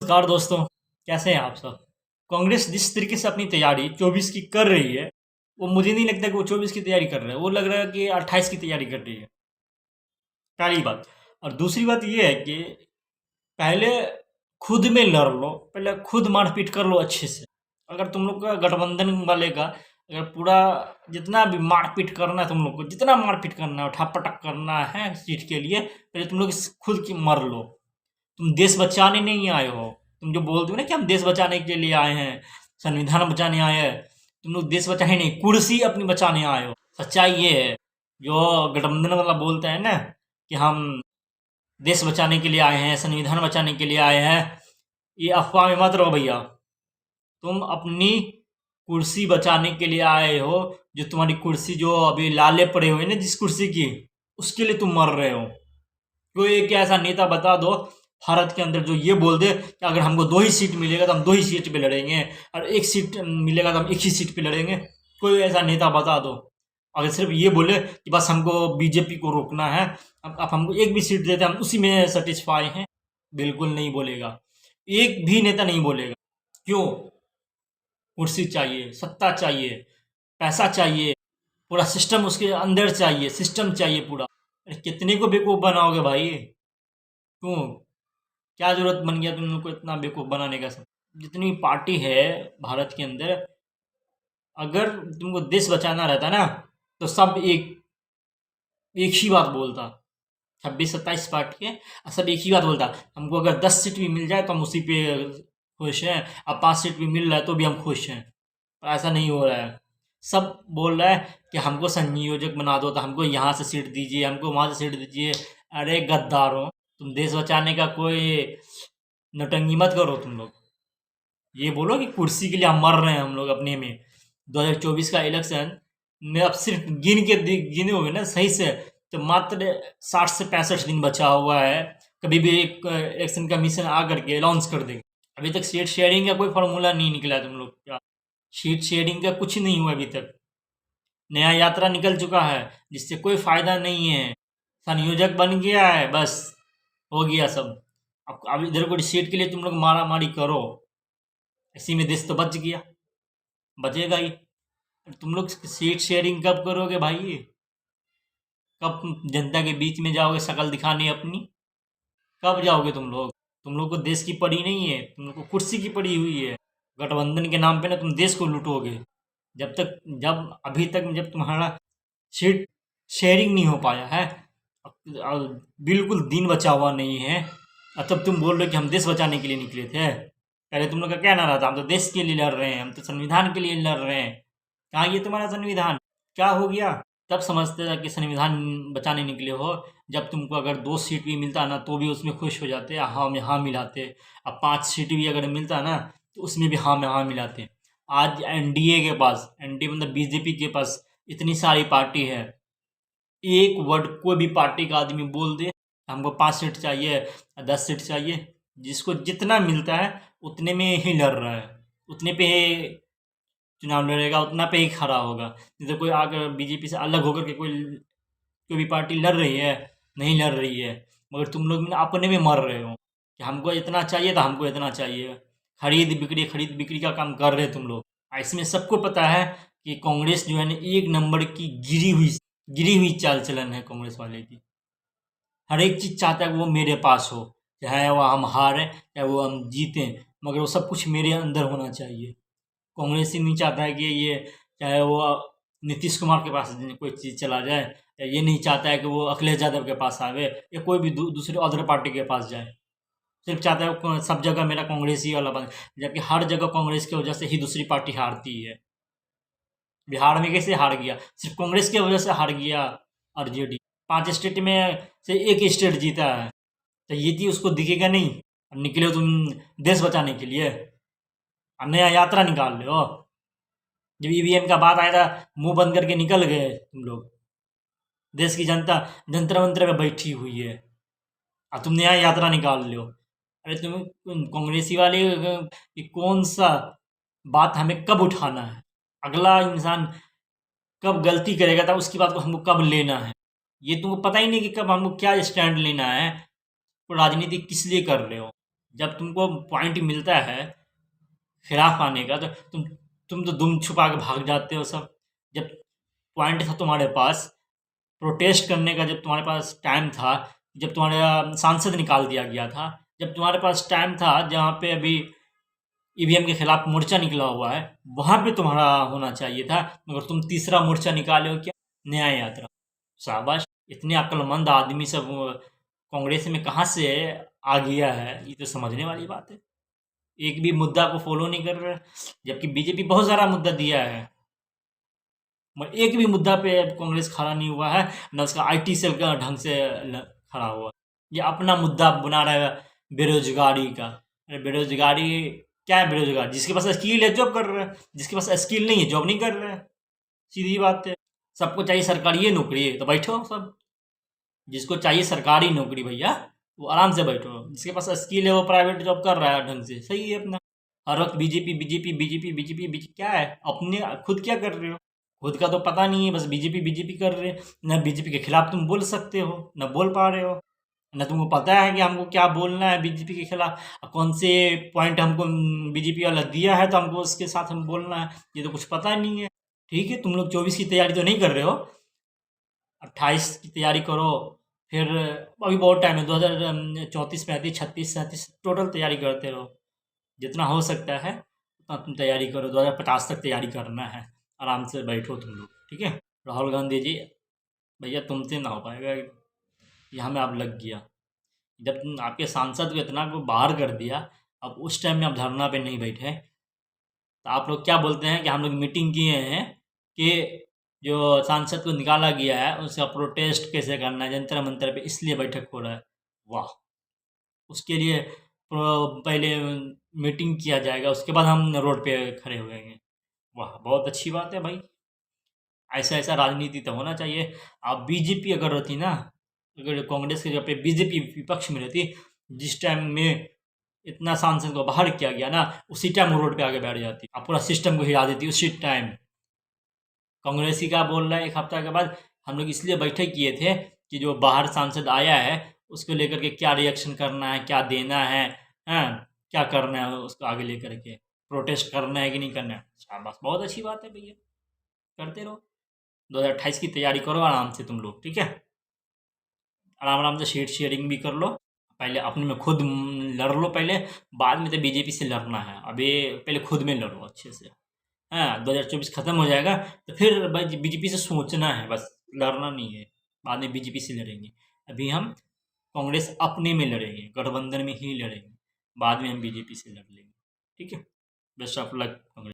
नमस्कार दोस्तों, कैसे हैं आप सब? कांग्रेस जिस तरीके से अपनी तैयारी 24 की कर रही है, वो मुझे नहीं लगता कि वो 24 की तैयारी कर रहा है। वो लग रहा है कि 28 की तैयारी कर रही है, पहली बात। और दूसरी बात ये है कि पहले खुद में लड़ लो, पहले खुद मारपीट कर लो अच्छे से। अगर तुम लोग का गठबंधन वाले का अगर पूरा जितना भी मारपीट करना है तुम लोग को, जितना मारपीट करना है, उठा-पटक करना है सीट के लिए, पहले तुम लोग खुद की मर लो। तुम देश बचाने नहीं आए हो। तुम जो बोलते हो ना कि हम देश बचाने के लिए आए हैं, संविधान बचाने आए हैं, तुम लोग देश बचाने नहीं, कुर्सी अपनी बचाने आए हो। सच्चाई ये है। जो गठबंधन वाला बोलता है ना कि हम देश बचाने के लिए आए हैं, संविधान बचाने के लिए आए हैं, ये अफवाह में मत रहो भैया। तुम अपनी कुर्सी बचाने के लिए आए हो। जो तुम्हारी कुर्सी जो अभी लाले पड़े हुए ना जिस कुर्सी की, उसके लिए तुम मर रहे हो। कोई एक ऐसा नेता बता दो भारत के अंदर जो ये बोल दे कि अगर हमको 2 ही सीट मिलेगा तो हम 2 ही सीट पे लड़ेंगे, और 1 सीट मिलेगा तो हम 1 ही सीट पे लड़ेंगे। कोई ऐसा नेता बता दो। अगर सिर्फ ये बोले कि बस हमको बीजेपी को रोकना है, अब आप हमको एक भी सीट देते हम उसी में सेटिस्फाई हैं, बिल्कुल नहीं बोलेगा। एक भी नेता नहीं बोलेगा। क्यों? कुर्सी चाहिए, सत्ता चाहिए, पैसा चाहिए, पूरा सिस्टम उसके अंदर चाहिए, सिस्टम चाहिए पूरा। अरे कितने को बेवकूफ़ बनाओगे भाई? क्यों? क्या ज़रूरत बन गया तुम लोग को इतना बेवकूफ़ बनाने का सब? जितनी पार्टी है भारत के अंदर, अगर तुमको देश बचाना रहता ना, तो सब एक एक ही बात बोलता। 26-27 पार्टी है और सब एक ही बात बोलता, हमको अगर 10 सीट भी मिल जाए तो हम उसी पे खुश हैं, अब 5 सीट भी मिल रहा है तो भी हम खुश हैं। पर ऐसा नहीं हो रहा है। सब बोल रहा है कि हमको संयोजक बना दो, तो हमको यहाँ से सीट दीजिए, हमको वहाँ से सीट दीजिए। अरे गद्दारों! तुम देश बचाने का कोई नौटंकी मत करो तुम लोग। ये बोलो कि कुर्सी के लिए हम मर रहे हैं हम लोग अपने में। 2024 का इलेक्शन में अब सिर्फ गिने होंगे ना सही से, तो मात्र 60 से 65 दिन बचा हुआ है। कभी भी एक इलेक्शन कमीशन आ करके अनाउंस कर देगा। अभी तक सीट शेयरिंग का कोई फार्मूला नहीं निकला है तुम लोग का। सीट शेयरिंग का कुछ नहीं हुआ अभी तक। नया यात्रा निकल चुका है जिससे कोई फायदा नहीं है। संयोजक बन गया है, बस हो गया सब। अब इधर कोई सीट के लिए तुम लोग मारा मारी करो, इसी में देश तो बच गया, बचेगा ही। तुम लोग सीट शेयरिंग कब करोगे भाई? कब जनता के बीच में जाओगे शक्ल दिखाने अपनी? कब जाओगे तुम लोग? तुम लोग को देश की पड़ी नहीं है, तुम लोग को कुर्सी की पड़ी हुई है। गठबंधन के नाम पे ना तुम देश को लूटोगे। जब अभी तक जब तुम्हारा सीट शेयरिंग नहीं हो पाया है, बिल्कुल दिन बचा हुआ नहीं है, और तब तुम बोल रहे हो कि हम देश बचाने के लिए निकले थे। पहले तुम लोग का क्या नारा था? हम तो देश के लिए लड़ रहे हैं, हम तो संविधान के लिए लड़ रहे हैं। कहाँ ये तुम्हारा संविधान? क्या हो गया? तब समझते थे कि संविधान बचाने निकले हो, जब तुमको अगर 2 सीट भी मिलता ना तो भी उसमें खुश हो जाते, हाँ में हाँ मिलाते। अब 5 सीट भी अगर मिलता ना तो उसमें भी हाँ में हाँ मिलाते। आज एनडीए के पास, एनडीए मतलब बीजेपी के पास इतनी सारी पार्टी है, एक वर्ड कोई भी पार्टी का आदमी बोल दे हमको 5 सीट चाहिए, 10 सीट चाहिए, जिसको जितना मिलता है उतने में ही लड़ रहा है, उतने पे ही चुनाव लड़ेगा, उतना पे ही खड़ा होगा। नहीं तो कोई आकर बीजेपी से अलग होकर के कोई भी पार्टी लड़ रही है, नहीं लड़ रही है। मगर तुम लोग ना अपने में मर रहे हो कि हमको इतना चाहिए तो हमको इतना चाहिए। खरीद बिक्री का काम कर रहे हो तुम लोग। इसमें सबको पता है कि कांग्रेस जो है ना एक नंबर की गिरी हुई चाल चलन है कांग्रेस वाले की। हर एक चीज़ चाहता है कि वो मेरे पास हो, चाहे वो हम हारें चाहे वो हम जीतें, मगर वो सब कुछ मेरे अंदर होना चाहिए। कांग्रेस ही नहीं चाहता है कि ये, चाहे वो नीतीश कुमार के पास कोई चीज़ चला जाए, या ये नहीं चाहता है कि वो अखिलेश यादव के पास आवे, या कोई भी दूसरे अदर पार्टी के पास जाए। सिर्फ चाहता है वो सब जगह मेरा कांग्रेस ही वाला बने, जबकि हर जगह कांग्रेस की वजह से ही दूसरी पार्टी हारती है। बिहार में कैसे हार गया? सिर्फ कांग्रेस की वजह से हार गया आरजेडी। 5 स्टेट में से 1 स्टेट जीता है, तो ये चीज़ उसको दिखेगा नहीं? अब निकले हो तुम देश बचाने के लिए, अब नया यात्रा निकाल रहे हो। जब ईवीएम का बात आया था, मुंह बंद करके निकल गए तुम लोग। देश की जनता जंतर मंत्र में बैठी हुई है, और तुम नया यात्रा निकाल रहे हो। अरे तुम कांग्रेसी वाले कि कौन सा बात हमें कब उठाना है, अगला इंसान कब गलती करेगा था उसकी बात को हमको कब लेना है, ये तुमको पता ही नहीं कि कब हमको क्या स्टैंड लेना है। तो राजनीति किस लिए कर रहे हो? जब तुमको पॉइंट मिलता है खिलाफ आने का तो तुम तो दुम छुपा के भाग जाते हो सब। जब पॉइंट था तुम्हारे पास प्रोटेस्ट करने का, जब तुम्हारे पास टाइम था, जब तुम्हारा सांसद निकाल दिया गया था, जब तुम्हारे पास टाइम था जहाँ पे अभी ईवीएम के खिलाफ मोर्चा निकला हुआ है, वहाँ पे तुम्हारा होना चाहिए था, मगर तुम तीसरा मोर्चा निकाले हो क्या? न्याय यात्रा। शाबाश। इतने अक्लमंद आदमी सब कांग्रेस में कहाँ से आ गया है, ये तो समझने वाली बात है। एक भी मुद्दा को फॉलो नहीं कर रहे, जबकि बीजेपी बहुत सारा मुद्दा दिया है, मगर एक भी मुद्दा पे कांग्रेस खड़ा नहीं हुआ है, न उसका आईटी सेल का ढंग से खड़ा हुआ। ये अपना मुद्दा बना रहा है बेरोजगारी का। अरे बेरोजगारी क्या है? बेरोजगार जिसके पास स्किल है जॉब कर रहा है, जिसके पास स्किल नहीं है जॉब नहीं कर रहा है। सीधी बात है। सबको चाहिए सरकारी ये नौकरी, तो बैठो सब। जिसको चाहिए सरकारी नौकरी भैया, वो आराम से बैठो। जिसके पास स्किल है वो प्राइवेट जॉब कर रहा है ढंग से, सही है अपना। हर वक्त BJP BJP BJP BJP BJP क्या है? अपने खुद क्या कर रहे हो? खुद का तो पता नहीं है, बस बीजेपी बीजेपी कर रहे हैं। न बीजेपी के खिलाफ तुम बोल सकते हो, न बोल पा रहे हो, न तुमको पता है कि हमको क्या बोलना है बीजेपी के खिलाफ, कौन से पॉइंट हमको बीजेपी वाला दिया है तो हमको उसके साथ हम बोलना है, ये तो कुछ पता नहीं है। ठीक है, तुम लोग 24 की तैयारी तो नहीं कर रहे हो, 28 की तैयारी करो। फिर अभी बहुत टाइम है, 2034, 35, 36, 37 टोटल तैयारी करते रहो। जितना हो सकता है उतना तुम तैयारी करो। 2050 तक तैयारी करना है। आराम से बैठो तुम लोग, ठीक है। राहुल गांधी जी, भैया तुमसे ना हो पाएगा, यहाँ में आप लग गया। जब तुम आपके सांसद को इतना को बाहर कर दिया, अब उस टाइम में आप धरना पे नहीं बैठे, तो आप लोग क्या बोलते हैं कि हम लोग मीटिंग किए हैं कि जो सांसद को निकाला गया है उसका प्रोटेस्ट कैसे करना है जंतर मंतर पे, इसलिए बैठक हो रहा है। वाह। उसके लिए पहले मीटिंग किया जाएगा, उसके बाद हम रोड पे खड़े हो जाएंगे। वाह, बहुत अच्छी बात है भाई। ऐसा ऐसा राजनीति तो होना चाहिए। अब बीजेपी अगर रहती ना, अगर कांग्रेस के जगह पे बीजेपी विपक्ष में रहती, जिस टाइम में इतना सांसद को बाहर किया गया ना, उसी टाइम वो रोड पे आके बैठ जाती, अब पूरा सिस्टम को हिला देती उसी टाइम। कांग्रेस ही क्या बोल रहा है, एक हफ्ता के बाद हम लोग इसलिए बैठक किए थे कि जो बाहर सांसद आया है उसको लेकर के क्या रिएक्शन करना है, क्या देना है, हाँ, क्या करना है उसको आगे लेकर के, प्रोटेस्ट करना है कि नहीं करना है। शाबाश, बहुत अच्छी बात है भैया, करते रहो। 2028 की तैयारी करो आराम से तुम लोग, ठीक है। आराम आराम से सीट शेयरिंग भी कर लो। पहले अपने में खुद लड़ लो पहले, बाद में तो बीजेपी से लड़ना है। अभी पहले खुद में लड़ो अच्छे से। हाँ, 2024 खत्म हो जाएगा तो फिर बीजेपी से सोचना है, बस लड़ना नहीं है। बाद में बीजेपी से लड़ेंगे। अभी हम कांग्रेस अपने में लड़ेंगे, गठबंधन में ही लड़ेंगे। बाद में हम बीजेपी से लड़ लेंगे, ठीक है। Best of luck Congress.